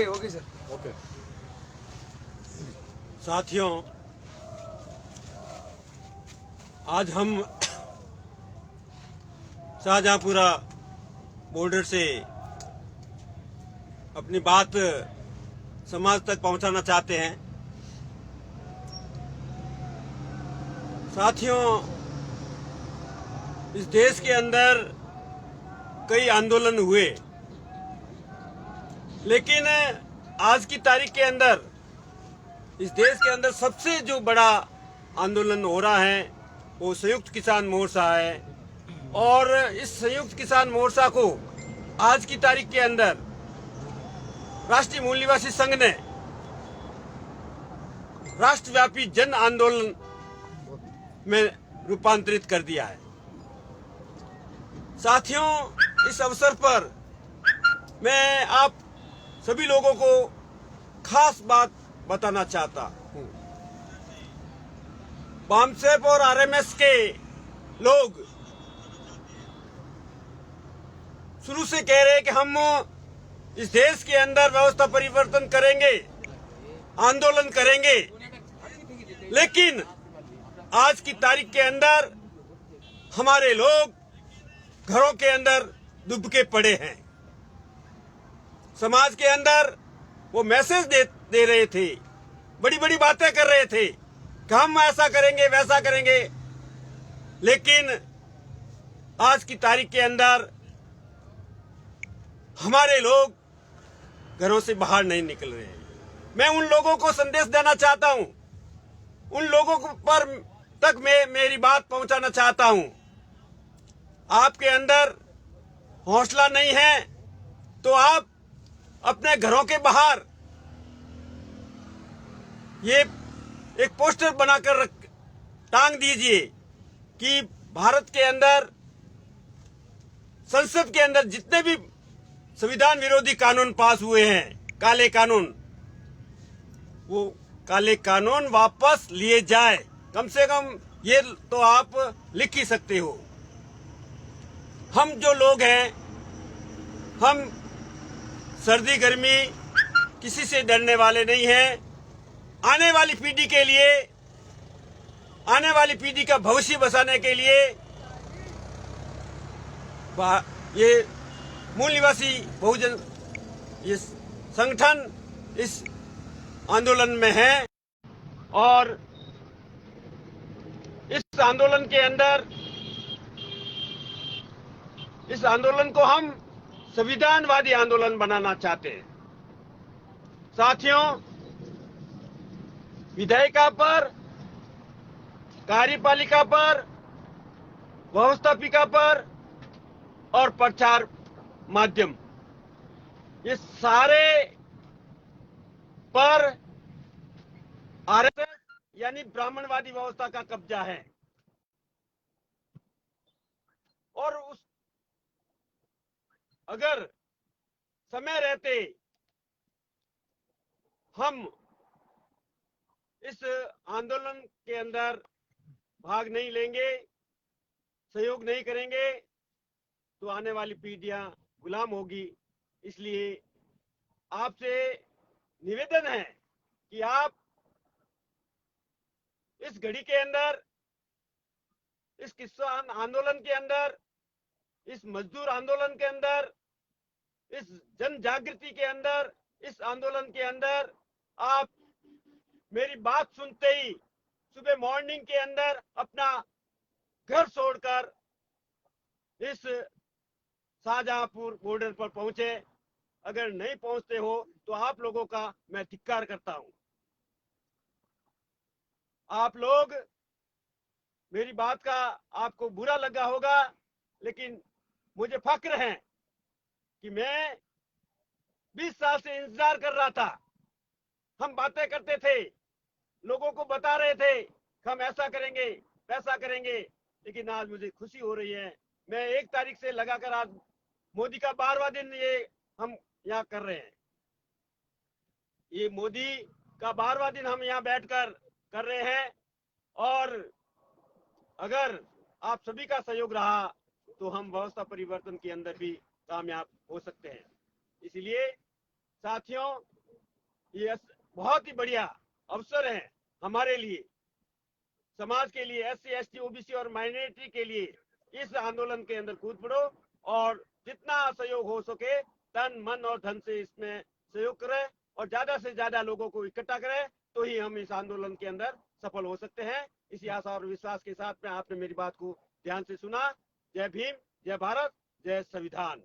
Okay sir. Okay साथियों, आज हम शाहजहांपुरा बॉर्डर से अपनी बात समाज तक पहुंचाना चाहते हैं। साथियों, इस देश के अंदर कई आंदोलन हुए, लेकिन आज की तारीख के अंदर इस देश के अंदर सबसे जो बड़ा आंदोलन हो रहा है वो संयुक्त किसान मोर्चा है। और इस संयुक्त किसान मोर्चा को आज की तारीख के अंदर राष्ट्रीय मूल निवासी संघ ने राष्ट्रव्यापी जन आंदोलन में रूपांतरित कर दिया है। साथियों, इस अवसर पर मैं आप सभी लोगों को खास बात बताना चाहता हूं। बामसेफ और आरएमएस के लोग शुरू से कह रहे हैं कि हम इस देश के अंदर व्यवस्था परिवर्तन करेंगे, आंदोलन करेंगे, लेकिन आज की तारीख के अंदर हमारे लोग घरों के अंदर दुबके पड़े हैं। समाज के अंदर वो मैसेज दे रहे थे, बड़ी बड़ी बातें कर रहे थे कि हम ऐसा करेंगे वैसा करेंगे, लेकिन आज की तारीख के अंदर हमारे लोग घरों से बाहर नहीं निकल रहे हैं। मैं उन लोगों को संदेश देना चाहता हूं, उन लोगों पर तक मैं मेरी बात पहुंचाना चाहता हूं। आपके अंदर हौसला नहीं है तो आप अपने घरों के बाहर ये एक पोस्टर बनाकर टांग दीजिए कि भारत के अंदर संसद के अंदर जितने भी संविधान विरोधी कानून पास हुए हैं, काले कानून, वो काले कानून वापस लिए जाए। कम से कम ये तो आप लिख ही सकते हो। हम जो लोग हैं, हम सर्दी गर्मी किसी से डरने वाले नहीं हैं। आने वाली पीढ़ी के लिए, आने वाली पीढ़ी का भविष्य बसाने के लिए ये मूल निवासी बहुजन ये संगठन इस आंदोलन में है। और इस आंदोलन के अंदर, इस आंदोलन को हम संविधानवादी आंदोलन बनाना चाहते हैं। साथियों, विधायिका पर, कार्यपालिका पर, व्यवस्थापिका पर और प्रचार माध्यम, ये सारे पर आरएसएस यानी ब्राह्मणवादी व्यवस्था का कब्जा है। और अगर समय रहते हम इस आंदोलन के अंदर भाग नहीं लेंगे, सहयोग नहीं करेंगे, तो आने वाली पीढ़ियां गुलाम होगी। इसलिए आपसे निवेदन है कि आप इस घड़ी के अंदर, इस किसान आंदोलन के अंदर, इस मजदूर आंदोलन के अंदर, इस जन जागृति के अंदर, इस आंदोलन के अंदर आप मेरी बात सुनते ही सुबह मॉर्निंग के अंदर अपना घर छोड़कर इस शाहजहांपुर बॉर्डर पर पहुंचे। अगर नहीं पहुंचते हो तो आप लोगों का मैं धिक्कार करता हूं। आप लोग, मेरी बात का आपको बुरा लगा होगा, लेकिन मुझे फक्र है कि मैं 20 साल से इंतजार कर रहा था। हम बातें करते थे, लोगों को बता रहे थे कि हम ऐसा करेंगे वैसा करेंगे, लेकिन आज मुझे खुशी हो रही है। मैं 1 तारीख से लगाकर आज मोदी का 12वां दिन ये हम यहाँ कर रहे हैं। ये मोदी का 12वां दिन हम यहाँ बैठकर कर रहे हैं। और अगर आप सभी का सहयोग रहा तो हम व्यवस्था परिवर्तन के अंदर भी कामयाब हो सकते हैं। इसलिए साथियों, ये बहुत ही बढ़िया अवसर है हमारे लिए, समाज के लिए, SC ST OBC और माइनॉरिटी के लिए। इस आंदोलन के अंदर कूद पड़ो और जितना सहयोग हो सके तन मन और धन से इसमें सहयोग करें और ज्यादा से ज्यादा लोगों को इकट्ठा करें, तो ही हम इस आंदोलन के अंदर सफल हो सकते हैं। इसी आशा और विश्वास के साथ में आपने मेरी बात को ध्यान से सुना। जय भीम, जय भारत, जय संविधान।